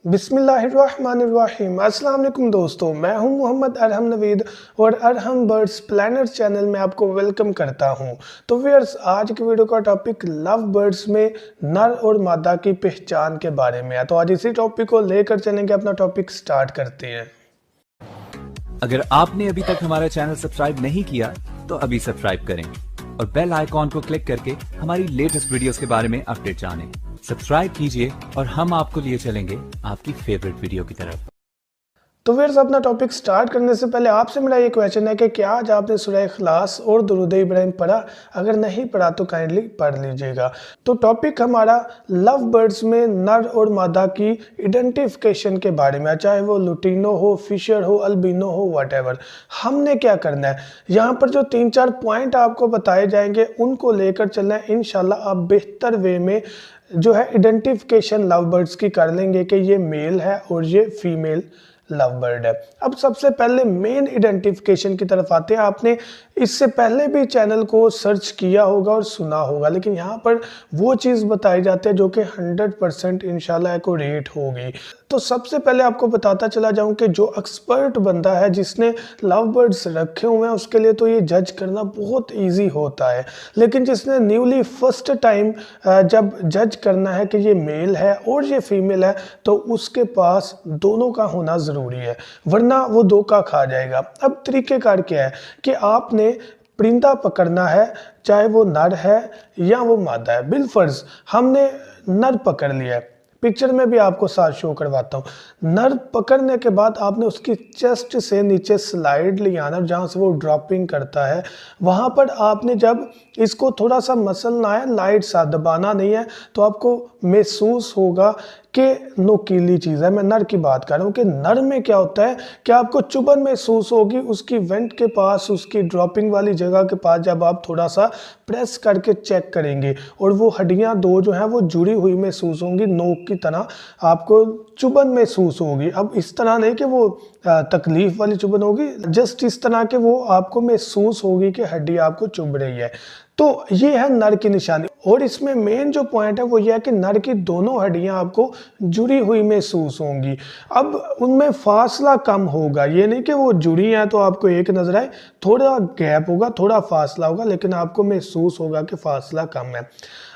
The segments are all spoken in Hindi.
बिस्मिल्लाहिर्रहमानिर्रहीम। अस्सलाम वालेकुम दोस्तों, मैं हूं मोहम्मद अरहम नवीद और अरहम बर्ड्स प्लानर चैनल में आपको वेलकम करता हूं। तो व्यूअर्स, आज की वीडियो का टॉपिक लव बर्ड्स में नर और मादा की पहचान के बारे में है। तो आज इसी टॉपिक को लेकर चलेंगे, अपना टॉपिक स्टार्ट करते हैं। अगर आपने अभी तक हमारा चैनल सब्सक्राइब नहीं किया तो अभी सब्सक्राइब करें और बेल आइकॉन को क्लिक करके हमारी लेटेस्ट वीडियोस के बारे में अपडेट जानें। सब्सक्राइब कीजिए और हम आपको लिए चलेंगे आपकी फेवरेट वीडियो की तरफ। तो व्यूअर्स, अपना टॉपिक स्टार्ट करने से पहले आपसे मेरा ये क्वेश्चन है कि क्या आज आपने सूरह इखलास और दुरूद इब्राहिम पढ़ा? अगर नहीं पढ़ा तो काइंडली पढ़ लीजिएगा। तो टॉपिक हमारा लव बर्ड्स में नर और मादा की आइडेंटिफिकेशन के बारे में है, चाहे वो लुटिनो हो, फिशर हो, अल्बिनो हो, व्हाटएवर। हमने क्या करना है, यहाँ पर जो 3-4 पॉइंट आपको बताए जाएंगे उनको लेकर चलना है। इंशाल्लाह आप बेहतर वे में जो है आइडेंटिफिकेशन लव बर्ड्स की कर लेंगे कि ये मेल है और ये फीमेल लव बर्ड है। अब सबसे पहले मेन आइडेंटिफिकेशन की तरफ आते हैं। आपने इससे पहले भी चैनल को सर्च किया होगा और सुना होगा, लेकिन यहाँ पर वो चीज़ बताई जाती है जो कि 100% इंशाल्लाह एक्यूरेट होगी। तो सबसे पहले आपको बताता चला जाऊं कि जो एक्सपर्ट बंदा है जिसने लव बर्ड्स रखे हुए हैं उसके लिए तो ये जज करना बहुत इजी होता है, लेकिन जिसने न्यूली फर्स्ट टाइम जब जज करना है कि ये मेल है और ये फीमेल है तो उसके पास दोनों का होना ज़रूरी है, वरना वो धोखा खा जाएगा। अब तरीक़ेकार क्या है कि आपने परिंदा पकड़ना है, चाहे वो नर है या वो मादा है। बिलफर्ज हमने नर पकड़ लिया है, पिक्चर में भी आपको साथ शो करवाता हूँ। नर पकड़ने के बाद आपने उसकी चेस्ट से नीचे स्लाइड ले आना, जहाँ से वो ड्रॉपिंग करता है वहाँ पर आपने जब इसको थोड़ा सा मसलना है, लाइट सा दबाना नहीं है, तो आपको महसूस होगा कि नोकीली चीज़ है। मैं नर की बात कर रहा हूँ कि नर में क्या होता है कि आपको चुभन महसूस होगी उसकी वेंट के पास, उसकी ड्रॉपिंग वाली जगह के पास। जब आप थोड़ा सा प्रेस करके चेक करेंगे और वो हड्डियाँ दो जो हैं वो जुड़ी हुई महसूस होंगी, नोक की तरह आपको चुभन महसूस होगी। अब इस तरह नहीं कि वो तकलीफ वाली चुभन होगी, जस्ट इस तरह के वो आपको महसूस होगी कि हड्डी आपको चुभ रही है। तो ये है नर की निशानी। और इसमें मेन जो पॉइंट है वो ये है कि नर की दोनों हड्डियां आपको जुड़ी हुई महसूस होंगी। अब उनमें फासला कम होगा, ये नहीं कि वो जुड़ी हैं तो आपको एक नजर आए, थोड़ा गैप होगा, थोड़ा फासला होगा, लेकिन आपको महसूस होगा कि फासला कम है।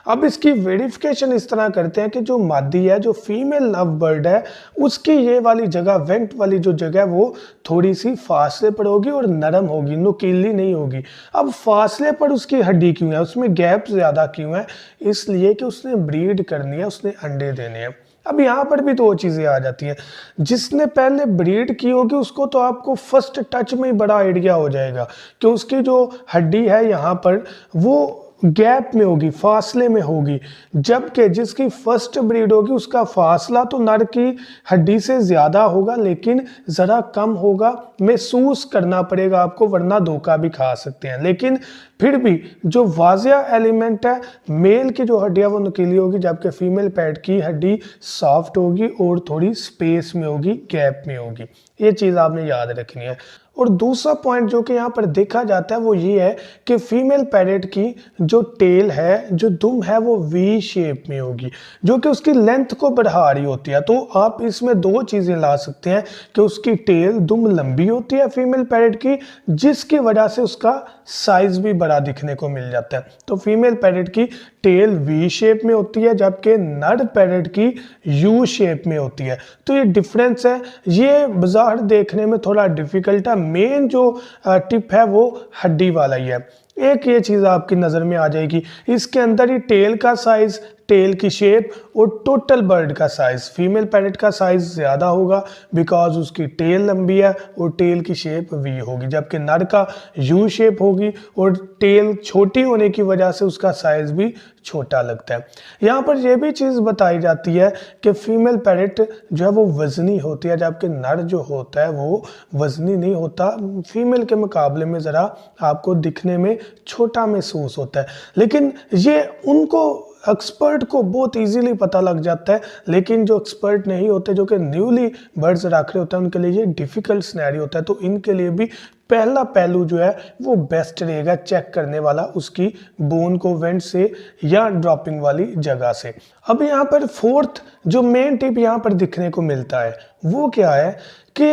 अब इसकी वेरिफिकेशन इस तरह करते हैं कि जो मादी है, जो फीमेल लव बर्ड है, उसकी ये वाली जगह, वेंट वाली जो जगह, वो थोड़ी सी फासले पर होगी और नरम होगी, नुकीली नहीं होगी। अब फासले पर उसकी हड्डी क्यों है, उसमें गैप ज़्यादा क्यों है? इसलिए कि उसने ब्रीड करनी है, उसने अंडे देने हैं। अब यहाँ पर भी दो चीज़ें आ जाती हैं। जिसने पहले ब्रीड की होगी उसको तो आपको फर्स्ट टच में ही बड़ा आइडिया हो जाएगा कि उसकी जो हड्डी है यहाँ पर वो गैप में होगी, फासले में होगी, जबकि जिसकी फर्स्ट ब्रीड होगी उसका फासला तो नर की हड्डी से ज़्यादा होगा लेकिन ज़रा कम होगा। महसूस करना पड़ेगा आपको, वरना धोखा भी खा सकते हैं। लेकिन फिर भी जो वाजिया एलिमेंट है, मेल की जो हड्डी है वो नुकीली होगी, जबकि फीमेल पैड की हड्डी सॉफ्ट होगी और थोड़ी स्पेस में होगी, गैप में होगी। ये चीज़ आपने याद रखनी है। और दूसरा पॉइंट जो कि यहाँ पर देखा जाता है वो ये है कि फीमेल पैरेट की जो टेल है, जो दुम है, वो वी शेप में होगी, जो कि उसकी लेंथ को बढ़ा रही होती है। तो आप इसमें दो चीज़ें ला सकते हैं कि उसकी टेल, दुम लंबी होती है फीमेल पैरेट की, जिसकी वजह से उसका साइज भी बड़ा दिखने को मिल जाता है। तो फीमेल पैरेट की टेल वी शेप में होती है, जबकि नर पैरेट की यू शेप में होती है। तो ये डिफरेंस है, ये बाजार देखने में थोड़ा डिफिकल्ट है। मेन जो टिप है वो हड्डी वाला ही है। एक ये चीज़ आपकी नज़र में आ जाएगी, इसके अंदर ही टेल का साइज, टेल की शेप और टोटल बर्ड का साइज, फीमेल पैरेट का साइज ज़्यादा होगा बिकॉज उसकी टेल लंबी है और टेल की शेप वी होगी, जबकि नर का यू शेप होगी और टेल छोटी होने की वजह से उसका साइज भी छोटा लगता है। यहाँ पर यह भी चीज़ बताई जाती है कि फीमेल पैरेट जो है वो वजनी होती है, जबकि नर जो होता है वो वजनी नहीं होता, फीमेल के मुकाबले में ज़रा आपको दिखने में छोटा महसूस होता है। लेकिन ये उनको एक्सपर्ट को बहुत इजीली पता लग जाता है, लेकिन जो एक्सपर्ट नहीं होते, जो कि न्यूली बर्ड्स रख रहे होते हैं, उनके लिए ये डिफ़िकल्ट सिनेरियो होता है। तो इनके लिए भी पहला पहलू जो है वो बेस्ट रहेगा चेक करने वाला उसकी बोन को वेंट से या ड्रॉपिंग वाली जगह से। अब यहाँ पर फोर्थ जो मेन टिप यहाँ पर दिखने को मिलता है वो क्या है कि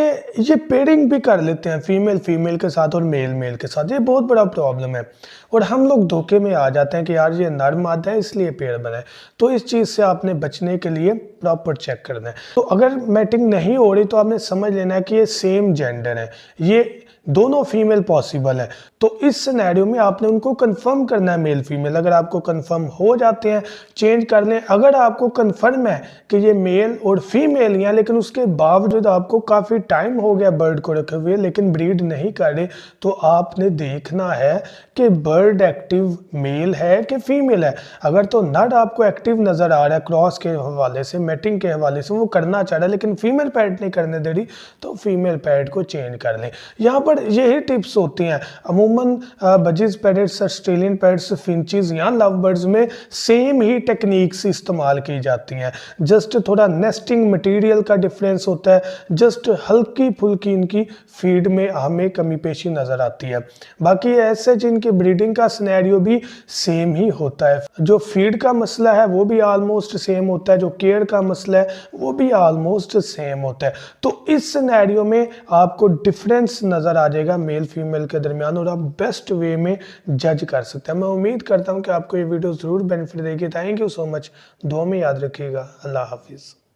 ये पेयरिंग भी कर लेते हैं फीमेल फीमेल के साथ और मेल मेल के साथ। ये बहुत बड़ा प्रॉब्लम है और हम लोग धोखे में आ जाते हैं कि यार ये नर मादा है इसलिए पेयर बना है। तो इस चीज़ से आपने बचने के लिए प्रॉपर चेक करना है। तो अगर मैटिंग नहीं हो रही तो आपने समझ लेना है कि ये सेम जेंडर है, ये दोनों फीमेल पॉसिबल है। तो इस सिनेरियो में आपने उनको कंफर्म करना है मेल फीमेल। अगर आपको कंफर्म हो जाते हैं चेंज कर लें। अगर आपको कंफर्म है कि ये मेल और फीमेल ही हैं लेकिन उसके बावजूद आपको काफ़ी टाइम हो गया बर्ड को रखे हुए लेकिन ब्रीड नहीं कर रहे, तो आपने देखना है कि बर्ड एक्टिव मेल है कि फीमेल है। अगर तो नर आपको एक्टिव नज़र आ रहा है क्रॉस के हवाले से, मैटिंग के हवाले से वो करना चाह रहा है लेकिन फीमेल पैरेट नहीं करने दे रही, तो फीमेल पैरेट को चेंज कर लें। यहाँ पर यही टिप्स होती हैं। अमूमन budgies parrots, Australian parrots, finches या लव बर्ड्स में सेम ही टेक्निक्स इस्तेमाल की जाती हैं। जस्ट थोड़ा नेस्टिंग मटेरियल का डिफरेंस होता है, जस्ट हल्की फुल्की इनकी फीड में हमें कमी पेशी नज़र आती है। बाकी ऐसे जिनकी ब्रीडिंग का सिनेरियो भी सेम ही होता है। जो फीड का मसला है वो भी ऑलमोस्ट सेम होता है, जो केयर का मसला है वो भी ऑलमोस्ट सेम होता है। तो इस सिनेरियो में आपको डिफरेंस नज़र आ जाएगा मेल फीमेल के दरमियान और आप बेस्ट वे में जज कर सकते हैं। मैं उम्मीद करता हूं कि आपको ये वीडियो ज़रूर बेनिफिट देगी। Thank you so much. दुआ में याद रखिएगा। अल्लाह हाफिज़।